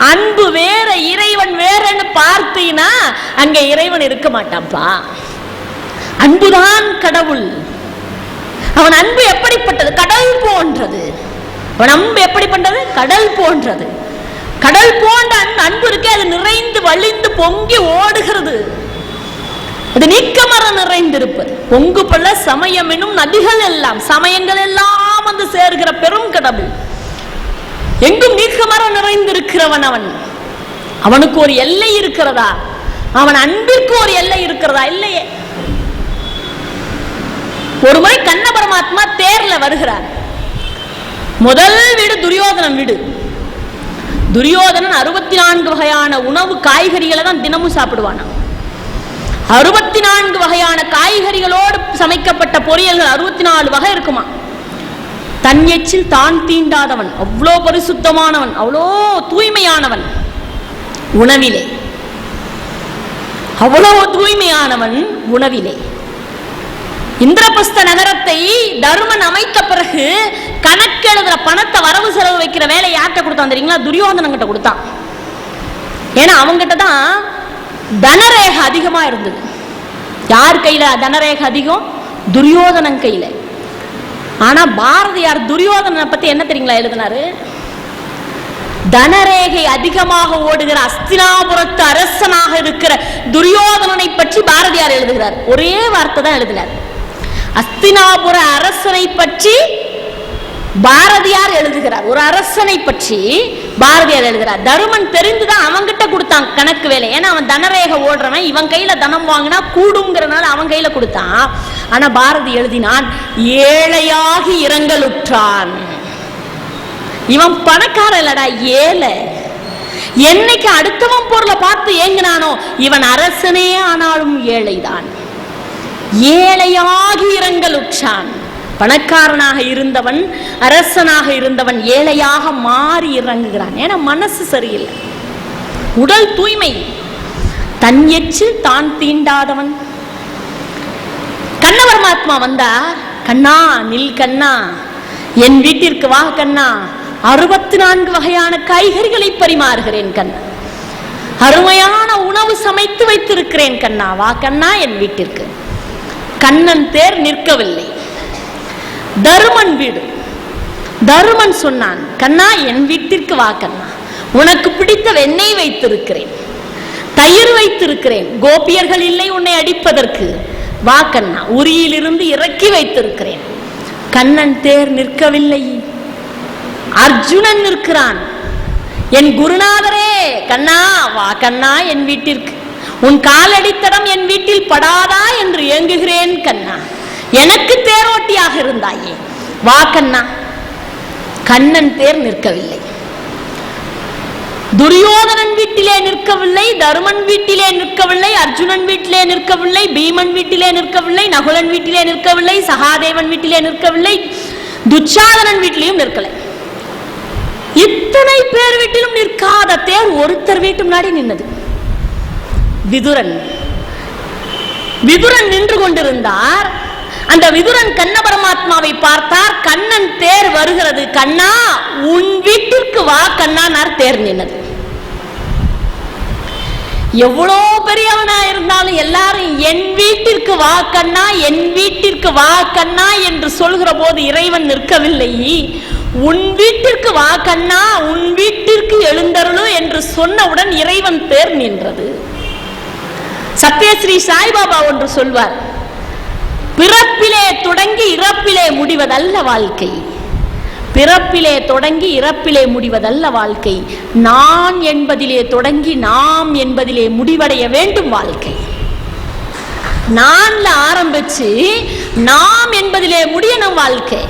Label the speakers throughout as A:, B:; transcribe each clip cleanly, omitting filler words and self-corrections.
A: அன்பு வேற இறைவன் வேறன்னு பார்த்தீங்கன்னா அங்க இறைவன் இருக்க மாட்டான்ப்பா. அன்புதான் கடவுள். அவன் அன்பு எப்படிப்பட்டது? கடல் போன்றது. அவன் அன்பு எப்படிப்பட்டது? கடல் போன்றது. கடல் போன்ற அன்பு இருக்கே, அது நிறைந்து வழிந்து பொங்கி ஓடுகிறது. அது நீக்கமர நிறைந்திருப்பது. பொங்கு பல சமயம் எனும் நதிகள் எல்லாம், சமயங்கள் எல்லாம் வந்து சேர்கிற பெரும் கடவுள். எங்கும் நீக்கமர நிறைந்திருக்கிறவன் அவன். அவனுக்கு ஒரு எல்லை இருக்கிறதா? அவன் அன்பிற்கு ஒரு எல்லை இருக்கிறதா? இல்லையே. ஒரு முறை கண்ண பரமாத்மா தேர்ல வருகிறார். முதல் வீடு துரியோதனன் வீடு. துரியோதனன் 64 வகையான உணவு காய்கறிகளை தான் தினமும் சாப்பிடுவான். 64 வகையான காய்கறிகளோடு சமைக்கப்பட்ட பொரியல்கள் 64 வகை இருக்குமா. தன் எச்சில் தான் தீண்டாதவன், அவ்வளோ பரிசுத்தமானவன், அவ்வளோ தூய்மையானவன். உணவிலே அவ்வளோ தூய்மையானவன். உணவிலே இந்திரபஸ்த நகரத்தை தருமன் அமைத்த பிறகு கணக்கெழுதுற பணத்தை வரவு செலவு வைக்கிற வேலை யார்கிட்ட கொடுத்தான் தெரியுங்களா? துரியோதனன் கிட்ட கொடுத்தான். ஏன்னா அவங்கிட்ட தான் தனரேகை அதிகமா இருந்தது. யார் கையில தனரேகை அதிகம்? துரியோதனன் கையில. ஆனா பாரதியார் துரியோதனனை பத்தி என்ன தெரியுங்களா எழுதினாரு? தனரேகை அதிகமாக ஓடுகிற அஸ்தினாபுரத்து அரசனாக இருக்கிற துரியோதனனை பற்றி பாரதியார் எழுதுகிறார். ஒரே வார்த்தை தான் எழுதினார். அஸ்தினாபுர அரசனை பற்றி பாரதியார் எழுதுகிறார். ஒரு அரசனை பற்றி பாரதியார் எழுதுகிறார். தருமன் தெரிந்துதான் அவங்கிட்ட கொடுத்தான் கணக்கு வேலை. ஏன்னா அவன் தனரேகை ஓடுறவன், இவன் கையில தனம் வாங்கினா கூடுங்கிறனால அவன் கையில கொடுத்தான். ஆனா பாரதி எழுதினான், ஏழையாகி இரங்கலுற்றான். இவன் பணக்கார இல்லடா, ஏழை. என்னைக்கு அடுத்தவன் பொருளை பார்த்து ஏங்கினானோ இவன் அரசனே ஆனாலும் ஏழைதான். ஏழையாகி இரங்கலுற்றான். பணக்காரனாக இருந்தவன், அரசனாக இருந்தவன் ஏழையாக மாறி இறங்குகிறான். ஏன்னா மனசு சரியில்லை, உடல் தூய்மை. தன் எச்சில் தான் தீண்டாதவன். கண்ண பரமாத்மா வந்தா, கண்ணா நில் கண்ணா, என் வீட்டிற்கு வா கண்ணா, 64 வகையான காய்கறிகளை பரிமாறுகிறேன் கண்ணா, அருமையான உணவு சமைத்து வைத்திருக்கிறேன் கண்ணா, வா கண்ணா என் வீட்டிற்கு. கண்ணன் தேர் நிற்கவில்லை. தருமன் வீடு. தருமன் சொன்னான், கண்ணா என் வீட்டிற்கு வா கண்ணா, உனக்கு பிடித்த வெண்ணெய் வைத்திருக்கிறேன், தயிர் வைத்திருக்கிறேன், கோபியர்கள் இல்லை உன்னை அடிப்பதற்கு, வா கண்ணா, உரியிலிருந்து இறக்கி வைத்திருக்கிறேன். கண்ணன் தேர் நிற்கவில்லை. அர்ஜுனன் நிற்கிறான். என் குருநாதரே கண்ணா வா கண்ணா என் வீட்டிற்கு, உன் காலடித்தடம் என் வீட்டில் படாதா என்று ஏங்குகிறேன் கண்ணா, எனக்கு தேரோட்டியாக இருந்தாயே, வா கண்ணா. கண்ணன் தேர் நிற்கவில்லை. துரியோதனன் வீட்டிலே நிற்கவில்லை, தருமன் வீட்டிலே நிற்கவில்லை, அர்ஜுனன் வீட்டிலே நிற்கவில்லை, பீமன் வீட்டிலே நிற்கவில்லை, நகுலன் வீட்டிலே நிற்கவில்லை, சகாதேவன் வீட்டிலே நிற்கவில்லை, துச்சாதனன் வீட்டிலையும் நிற்கலை. இத்தனை பேர் வீட்டிலும் நிற்காத தேர் ஒருத்தர் வீட்டு முன்னாடி நின்னது. விதுரன். விதுரன் நின்று கொண்டிருந்தார். அந்த விதுரன் கண்ண பரமாத்மாவை பார்த்தார். கண்ணன் தேர் வருகிறது, கண்ணா உன் வீட்டிற்கு வா கண்ணானார். தேர் நின்னது. எவ்வளோ பெரியவனா இருந்தாலும் எல்லாரும் என் வீட்டிற்கு வா கண்ணா, என் வீட்டிற்கு வா கண்ணா என்று சொல்கிற போது இறைவன் நிற்கவில்லை. உன் வீட்டிற்கு வா கண்ணா, உன் வீட்டிற்கு எழுந்தருளு என்று சொன்னவுடன் இறைவன் தேர் நின்றது. சத்யஸ்ரீ சாய்பாபா ஒன்று சொல்வார், பிறப்பிலே தொடங்கி இறப்பிலே முடிவதல்ல வாழ்க்கை, பிறப்பிலே தொடங்கி இறப்பிலே முடிவதல்ல வாழ்க்கை, நான் என்பதிலே தொடங்கி நாம் என்பதிலே முடிவடைய வேண்டும் வாழ்க்கை. நான்ல ஆரம்பிச்சு நாம் என்பதிலே முடியணும் வாழ்க்கை.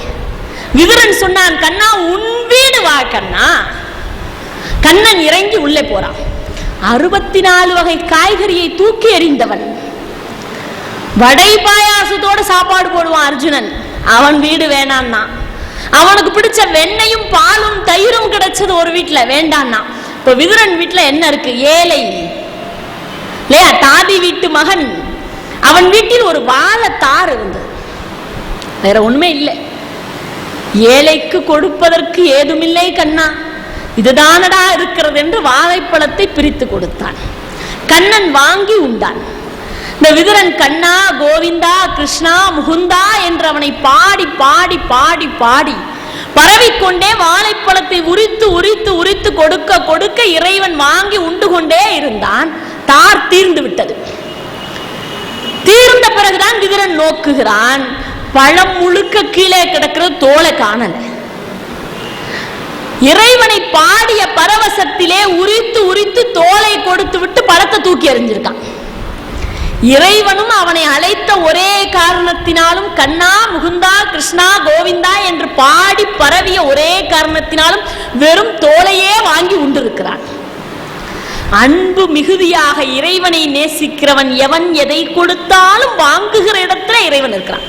A: விதுரன் சொன்னான், கண்ணா உன் வீடு வா கண்ணா. கண்ணன் இறங்கி உள்ளே போறான். 64 வகை காய்கறியை தூக்கி எறிந்தவன். வடை பாயாசத்தோட சாப்பாடு போடுவான் அர்ஜுனன். அவன் வீடு வேணான்னா. அவனுக்கு பிடிச்ச வெண்ணையும் பாலும் தயிரும் கிடைச்சது ஒரு வீட்டுல, வேண்டான்னா. இப்ப விதுரன் வீட்டுல என்ன இருக்கு? ஏழை இல்லையா, தாதி வீட்டு மகன். அவன் வீட்டில் ஒரு வாழைத்தார் இருந்தது, வேற ஒண்ணுமே இல்லை. ஏழைக்கு கொடுப்பதற்கு ஏதுமில்லை கண்ணா, இதுதானடா இருக்கிறது என்று வாழைப்பழத்தை பிரித்து கொடுத்தான். கண்ணன் வாங்கி உண்டான். இந்த விதுரன் கண்ணா கோவிந்தா கிருஷ்ணா முகுந்தா என்று அவனை பாடி பாடி பாடி பாடி பரவிக்கொண்டே வாழைப்பழத்தை உரித்து உரித்து உரித்து கொடுக்க கொடுக்க இறைவன் வாங்கி உண்டு கொண்டே இருந்தான். தார் தீர்ந்து விட்டது. தீர்ந்த பிறகுதான் விதுரன் நோக்குகிறான். பழம் முழுக்க கீழே கிடக்கிற தோலை காணல. இறைவனை பாடிய பரவசத்திலே உரித்து உரித்து தோலை கொடுத்து விட்டு பழத்தை தூக்கி எறிஞ்சிருக்கான். இறைவனும் அவனை அழைத்த ஒரே காரணத்தினாலும், கண்ணா முகுந்தா கிருஷ்ணா கோவிந்தா என்று பாடி பரவிய ஒரே காரணத்தினாலும் வெறும் தோலையே வாங்கி உண்டிருக்கிறான். அன்பு மிகுதியாக இறைவனை நேசிக்கிறவன் எவன் எதை கொடுத்தாலும் வாங்குகிற இடத்துல இறைவன் இருக்கிறான்.